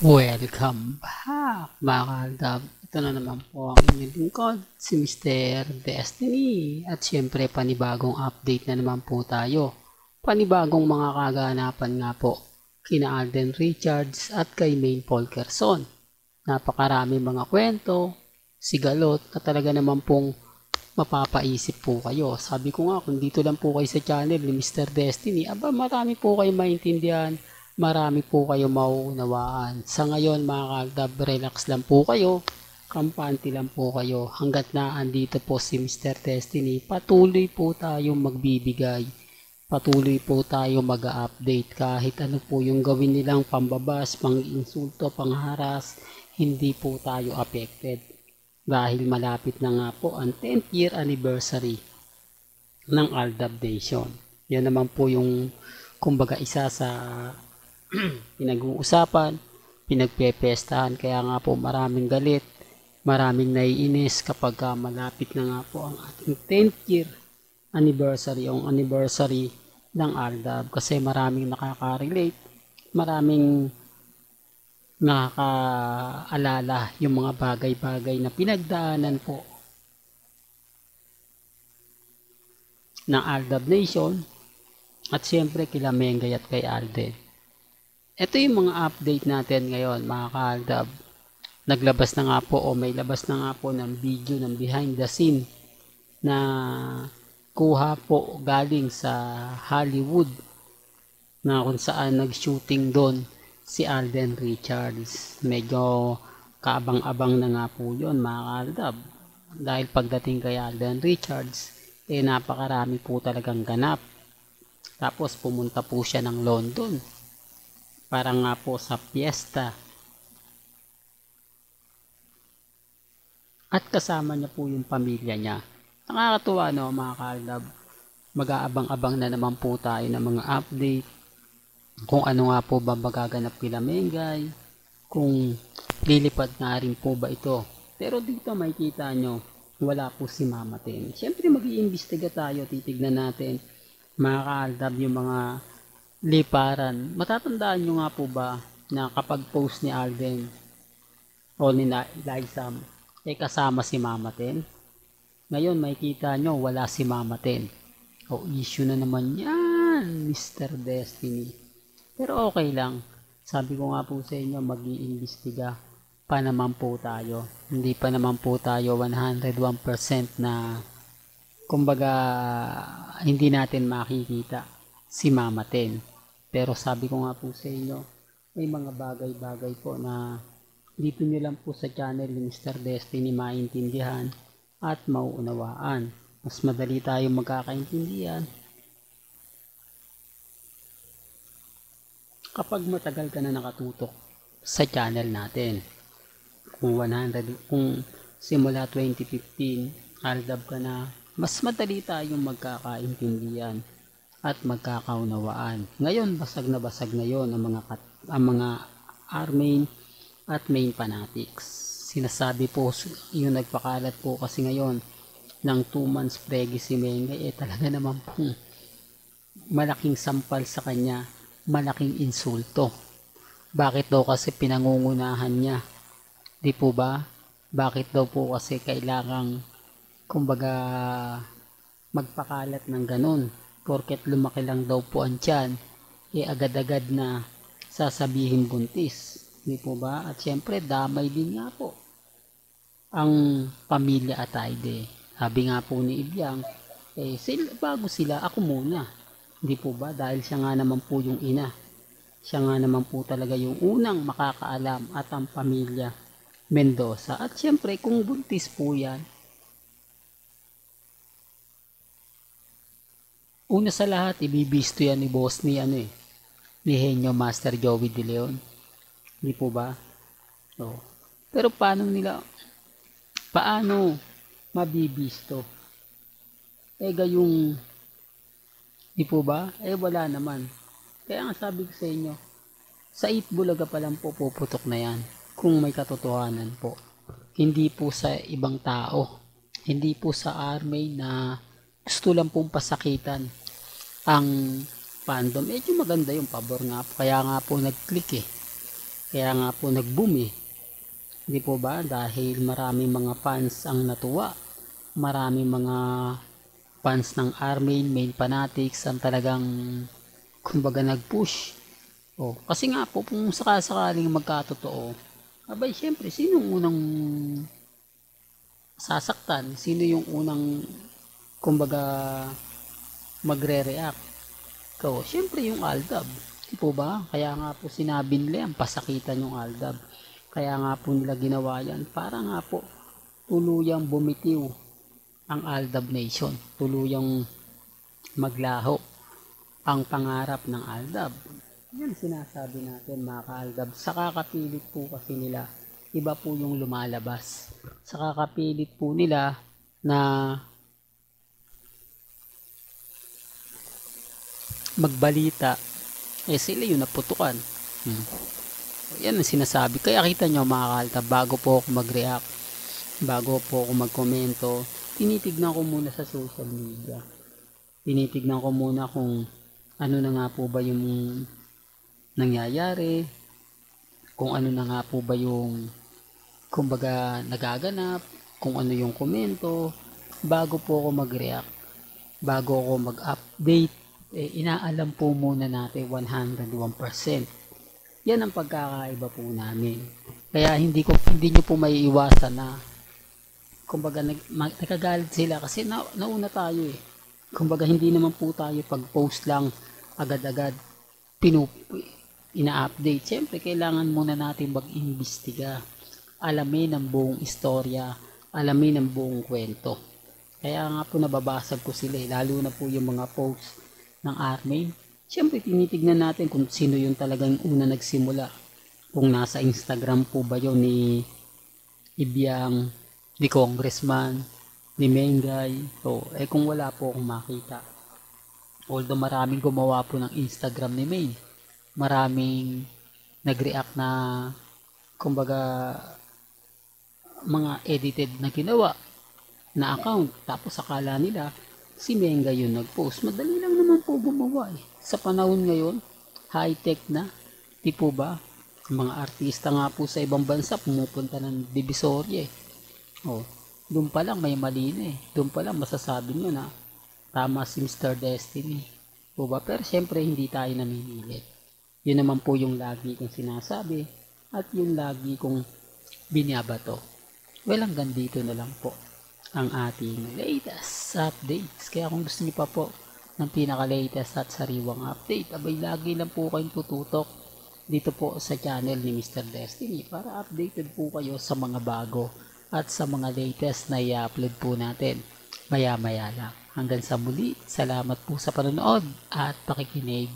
Welcome back mga kaldab. Ito na naman po ang inyong lingkod, si Mr. Destiny. At syempre panibagong update na naman po tayo. Panibagong mga kaganapan nga po kina Alden Richards at kay Maine Polkerson. Napakarami mga kwento, sigalot na talaga naman pong mapapaisip po kayo. Sabi ko nga kung dito lang po kayo sa channel ni Mr. Destiny, aba marami po kayo maintindihan. Marami po kayo mauunawaan. Sa ngayon mga kagdab, relax lang po kayo. Kampante lang po kayo. Hanggat na andito po si Mr. Destiny, patuloy po tayong magbibigay. Patuloy po tayo mag-update kahit ano po yung gawin nilang pambabas, pang-insulto, pangharas, hindi po tayo affected. Dahil malapit na nga po ang 10th year anniversary ng Aldab Nation. Yan naman po yung kumbaga isa sa pinag-uusapan, pinagpepestahan, kaya nga po maraming galit, maraming naiinis kapag malapit na nga po ang ating 10th year anniversary, ang anniversary ng Aldab, kasi maraming nakaka-relate, maraming nakakaalala yung mga bagay-bagay na pinagdaanan po ng Aldab Nation at siyempre kila Mengay at kay Alden. Ito yung mga update natin ngayon mga kaaldab. Naglabas na nga po o may labas na nga po ng video ng behind the scene na kuha po galing sa Hollywood na kung saan nag-shooting doon si Alden Richards. Medyo kaabang-abang na nga po yun mga kaaldab. Dahil pagdating kay Alden Richards, napakarami po talagang ganap. Tapos pumunta po siya ng London para nga po sa fiesta. At kasama niya po yung pamilya niya. Nakakatuwa no mga kaaldab. Mag-aabang-abang na naman po tayo ng mga update. Kung ano nga po ba magaganap kila Mengay. Kung lilipad nga rin po ba ito. Pero dito makikita nyo, wala po si Mama Ten. Siyempre mag-iimbestiga tayo. Titignan natin mga kaaldab yung mga liparan. Matatandaan nyo nga po ba na kapag post ni Alden o ni Liza kasama si Mama Ten? Ngayon makikita nyo wala si Mama Ten. O issue na naman yan Mr. Destiny. Pero okay lang. Sabi ko nga po sa inyo, mag-iimbestiga pa naman po tayo. Hindi pa naman po tayo 101% na kumbaga hindi natin makikita si Mama Ten. Pero sabi ko nga po sa inyo, may mga bagay-bagay po na dito nyo lang po sa channel ni Mr. Destiny maintindihan at mauunawaan. Mas madali tayong magkakaintindihan kapag matagal ka na nakatutok sa channel natin. Kung simula 2015, Aldab ka na, mas madali tayong magkakaintindihan at magkakaunawaan. Ngayon basag na yon ang mga Armain at Main fanatics. Sinasabi po yung nagpakalat po kasi ngayon ng 2 months pregi si Mengay talaga naman pong malaking sampal sa kanya, malaking insulto. Bakit daw kasi pinangungunahan niya? Di po ba? Bakit daw po kasi kailangang kumbaga magpakalat ng ganun? Porket lumaki lang daw po ang tiyan, agad-agad na sasabihin buntis. Di po ba? At syempre, damay din nga po ang pamilya Atayde. Sabi nga po ni Ibyang, bago sila, ako muna. Di po ba? Dahil siya nga naman po yung ina. Siya nga naman po talaga yung unang makakaalam at ang pamilya Mendoza. At syempre, kung buntis po yan, una sa lahat, ibibisto yan ni boss ni ni Henyo Master Joey De Leon. Hindi po ba? So, pero paano mabibisto? Gayong, di po ba? Wala naman. Kaya nga sabi ko sa inyo, sa Itbulaga pa lang po puputok na yan. Kung may katotohanan po. Hindi po sa ibang tao. Hindi po sa Army na gusto lang pong pasakitan ang fandom. Medyo maganda yung pabor nga po. Kaya nga po nag-click Kaya nga po nag-boom eh. Hindi po ba? Dahil marami mga fans ang natuwa. Marami mga fans ng Armin, main fanatics ang talagang kumbaga nag-push. Kasi nga po kung sakasakaling magkatotoo, abay syempre sino unang sasaktan? Sino yung unang kumbaga magre-react? Syempre yung Aldab. Di po ba? Kaya nga po sinabi nila yan, pasakitan yung Aldab. Kaya nga po nila ginawa yan para nga po tuluyang bumitiw ang Aldab Nation. Tuluyang maglaho ang pangarap ng Aldab. Yan sinasabi natin mga ka-Aldab. Sa kakapilit po kasi nila, iba po yung lumalabas. Sa kakapilit po nila na magbalita, sila yung naputukan. Yan ang sinasabi. Kaya kita nyo mga ka-Aldab, bago po ako mag-react, bago po ako magkomento, tinitignan ko muna sa social media. Tinitignan ko muna kung ano na nga po ba yung nangyayari, kung ano na nga po ba yung kumbaga nagaganap, kung ano yung komento, bago po ako mag-react, bago ako mag-update. Inaalam po muna natin 101%. Yan ang pagkakaiba po namin. Kaya hindi nyo po maiiwasan na kumbaga nagagalit sila kasi nauna tayo eh. Kumbaga hindi naman po tayo pag-post lang agad-agad ina-update. Siyempre kailangan muna natin mag-imbestiga, alamin ang buong istorya, alamin ang buong kwento. Kaya nga po nababasag ko sila lalo na po yung mga posts ng Armin. Siyempre tinitignan natin kung sino yung talagang una nagsimula. Kung nasa Instagram po ba yun ni Ibiang, ni Congressman, ni Mengay. Kung wala po akong makita. Although maraming gumawa po ng Instagram ni May, maraming nag-react na kumbaga mga edited na ginawa na account, tapos akala nila si Menga yun nag-post. Madali lang naman po gumawa eh. Sa panahon ngayon, high-tech na, di po ba? Mga artista nga po sa ibang bansa pumupunta ng Divisoria eh. Doon pa lang may mali na eh. Doon pa lang masasabi nyo na tama si Mr. Destiny. Po ba? Pero syempre hindi tayo namimilit. Yun naman po yung lagi kong sinasabi at yung lagi kong binabato. Well, hanggang dito na lang po ang ating latest updates. Kaya kung gusto niyo pa po ng pinaka-latest at sariwang update, abay lagi lang po kayong tututok dito po sa channel ni Mr. Destiny para updated po kayo sa mga bago at sa mga latest na i-upload po natin maya-maya lang. Hanggang sa muli, salamat po sa panonood at pakikinig.